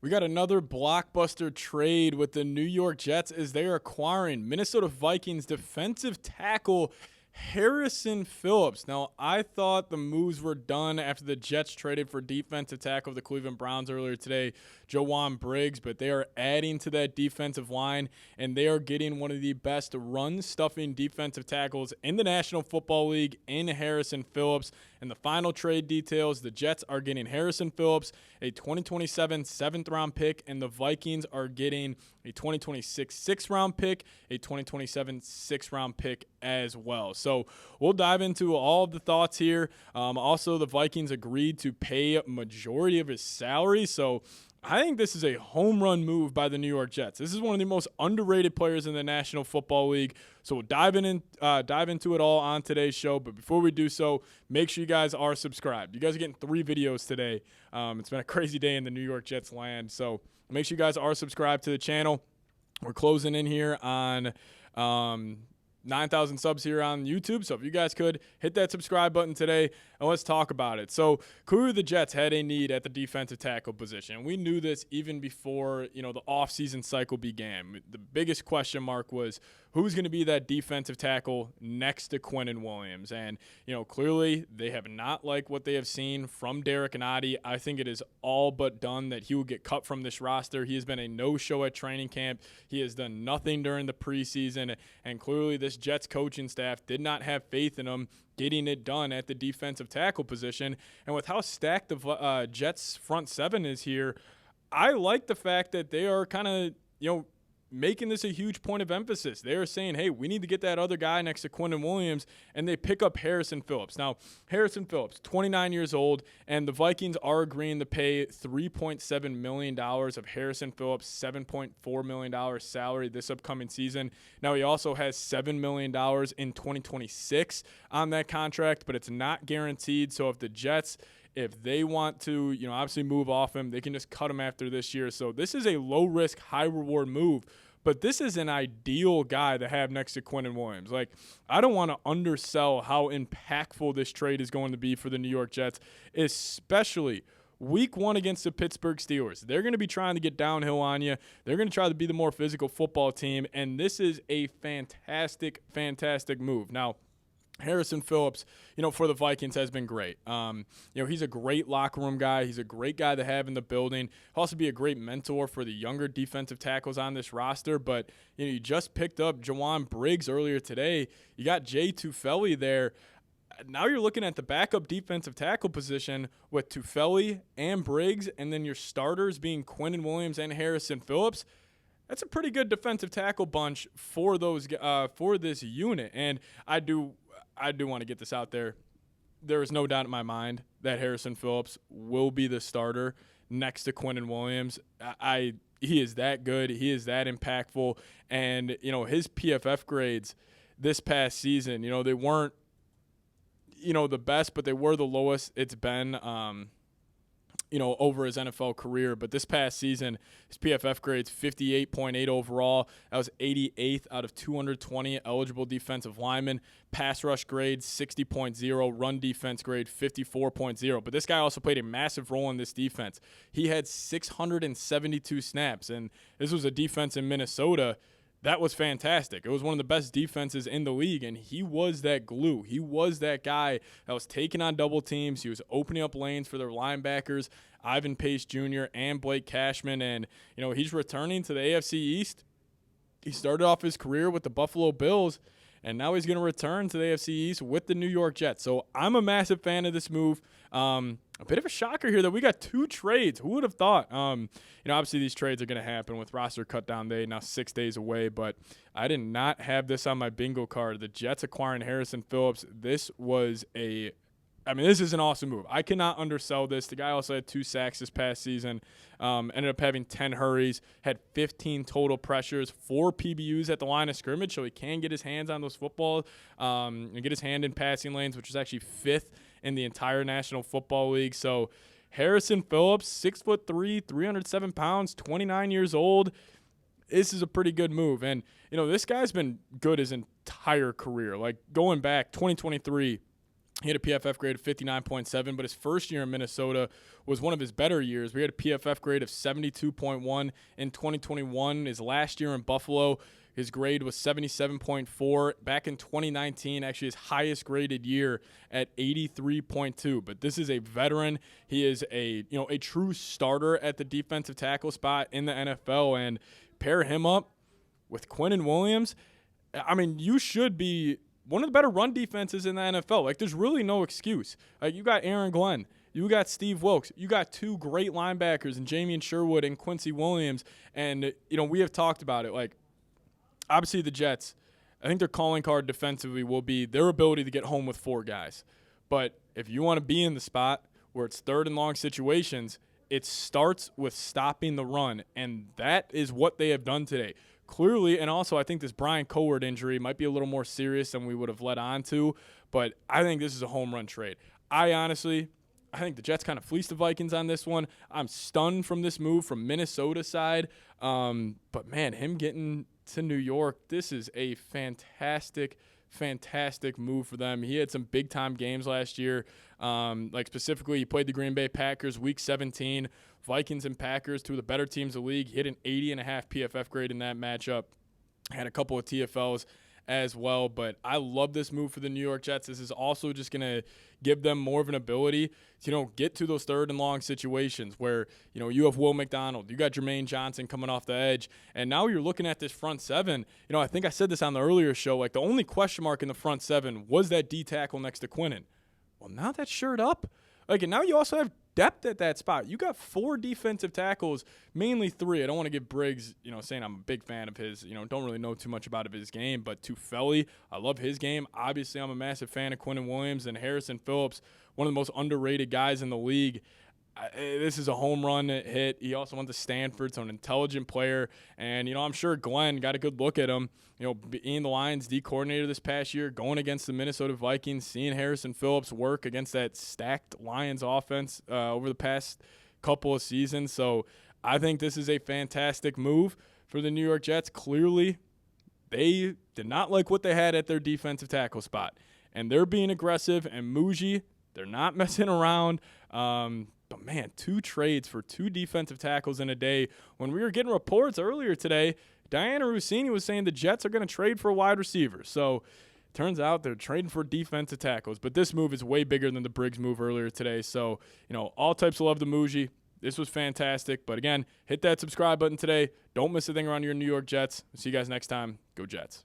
We got another blockbuster trade with the New York Jets as they are acquiring Minnesota Vikings defensive tackle Harrison Phillips. Now, I thought the moves were done after the Jets traded for defensive tackle of the Cleveland Browns earlier today, Joanne Briggs, but they are adding to that defensive line, and they are getting one of the best run-stuffing defensive tackles in the National Football League in Harrison Phillips. And the final trade details, the Jets are getting Harrison Phillips, a 2027 7th-round pick, and the Vikings are getting a 2026 6th-round pick, a 2027 6th-round pick as well. So we'll dive into all of the thoughts here. Also, the Vikings agreed to pay a majority of his salary, so I think this is a home run move by the New York Jets. This is one of the most underrated players in the National Football League. So we'll dive into it all on today's show. But before we do so, make sure you guys are subscribed. You guys are getting 3 videos today. It's been a crazy day in the New York Jets land. So make sure you guys are subscribed to the channel. We're closing in here on 9,000 subs here on YouTube. So if you guys could hit that subscribe button today and let's talk about it. So clearly the Jets had a need at the defensive tackle position. We knew this even before, the offseason cycle began. The biggest question mark was who's going to be that defensive tackle next to Quinnen Williams. And, clearly they have not liked what they have seen from Derek Nnadi. I think it is all but done that he will get cut from this roster. He has been a no-show at training camp. He has done nothing during the preseason. And clearly this Jets coaching staff did not have faith in him getting it done at the defensive tackle position. And with how stacked the Jets front seven is here, I like the fact that they are kind of, making this a huge point of emphasis. They are saying, hey, we need to get that other guy next to Quinnen Williams, and they pick up Harrison Phillips. Now, Harrison Phillips, 29 years old, and the Vikings are agreeing to pay $3.7 million of Harrison Phillips' $7.4 million salary this upcoming season. Now, he also has $7 million in 2026 on that contract, but it's not guaranteed. So if the Jets, if they want to, obviously move off him, they can just cut him after this year. So this is a low-risk, high-reward move. But this is an ideal guy to have next to Quinnen Williams. Like, I don't want to undersell how impactful this trade is going to be for the New York Jets, especially Week 1 against the Pittsburgh Steelers. They're going to be trying to get downhill on you. They're going to try to be the more physical football team, and this is a fantastic, fantastic move. Now, Harrison Phillips, for the Vikings has been great. He's a great locker room guy. He's a great guy to have in the building. He'll also be a great mentor for the younger defensive tackles on this roster. But, you just picked up Joanne Briggs earlier today. You got Jay Tufele there. Now you're looking at the backup defensive tackle position with Tufele and Briggs, and then your starters being Quinnen Williams and Harrison Phillips. That's a pretty good defensive tackle bunch for those for this unit. And I do want to get this out there. There is no doubt in my mind that Harrison Phillips will be the starter next to Quinnen Williams. He is that good. He is that impactful. And, his PFF grades this past season, they weren't, the best, but they were the lowest it's been, over his NFL career. But this past season, his PFF grade's 58.8 overall. That was 88th out of 220 eligible defensive linemen. Pass rush grade 60.0, run defense grade 54.0. But this guy also played a massive role in this defense. He had 672 snaps, and this was a defense in Minnesota that was fantastic. It was one of the best defenses in the league, and he was that glue. He was that guy that was taking on double teams. He was opening up lanes for their linebackers, Ivan Pace Jr. and Blake Cashman, and, he's returning to the AFC East. He started off his career with the Buffalo Bills, and now he's going to return to the AFC East with the New York Jets. So I'm a massive fan of this move. A bit of a shocker here that we got 2 trades. Who would have thought? Obviously these trades are going to happen with roster cut down day, now 6 days away, but I did not have this on my bingo card. The Jets acquiring Harrison Phillips. This is an awesome move. I cannot undersell this. The guy also had 2 sacks this past season, ended up having 10 hurries, had 15 total pressures, 4 PBUs at the line of scrimmage, so he can get his hands on those footballs and get his hand in passing lanes, which is actually 5th in the entire National Football League. So Harrison Phillips, 6'3", 307 pounds, 29 years old. This is a pretty good move. And, this guy's been good his entire career. Like, going back, 2023, He had a PFF grade of 59.7, but his first year in Minnesota was one of his better years. We had a PFF grade of 72.1 in 2021. His last year in Buffalo, his grade was 77.4. Back in 2019, actually his highest graded year at 83.2. But this is a veteran. He is a true starter at the defensive tackle spot in the NFL, and pair him up with Quinnen Williams. I mean, you should be one of the better run defenses in the NFL. Like, there's really no excuse. Like, you got Aaron Glenn. You got Steve Wilkes. You got two great linebackers in Jamien Sherwood and Quincy Williams. And, we have talked about it. Like, obviously the Jets, I think their calling card defensively will be their ability to get home with four guys. But if you want to be in the spot where it's third and long situations, it starts with stopping the run. And that is what they have done today. Clearly, and also I think this Brian Coward injury might be a little more serious than we would have let on to, but I think this is a home run trade. I think the Jets kind of fleeced the Vikings on this one. I'm stunned from this move from Minnesota side. But, man, him getting to New York, this is a fantastic move for them. He had some big-time games last year. Like specifically, he played the Green Bay Packers Week 17. Vikings and Packers, two of the better teams in the league. He hit an 80.5 PFF grade in that matchup. Had a couple of TFLs as well. But I love this move for the New York Jets. This is also just going to give them more of an ability to, get to those third and long situations where, you have Will McDonald. You got Jermaine Johnson coming off the edge. And now you're looking at this front seven. I think I said this on the earlier show. Like, the only question mark in the front seven was that D tackle next to Quinnen. Well, now that's shored up. Like, and now you also have depth at that spot. You got four defensive tackles, mainly three. I don't want to give Briggs, saying I'm a big fan of his, don't really know too much about his game, but Tufeli, I love his game. Obviously, I'm a massive fan of Quinnen Williams and Harrison Phillips, one of the most underrated guys in the league. This is a home run hit. He also went to Stanford, so an intelligent player. And, I'm sure Glenn got a good look at him, being the Lions D coordinator this past year, going against the Minnesota Vikings, seeing Harrison Phillips work against that stacked Lions offense over the past couple of seasons. So I think this is a fantastic move for the New York Jets. Clearly, they did not like what they had at their defensive tackle spot. And they're being aggressive, and Mougey, they're not messing around. But, man, two trades for two defensive tackles in a day. When we were getting reports earlier today, Diana Rossini was saying the Jets are going to trade for a wide receiver. So, turns out they're trading for defensive tackles. But this move is way bigger than the Briggs move earlier today. So, all types of love to Mougey. This was fantastic. But, again, hit that subscribe button today. Don't miss a thing around your New York Jets. See you guys next time. Go Jets.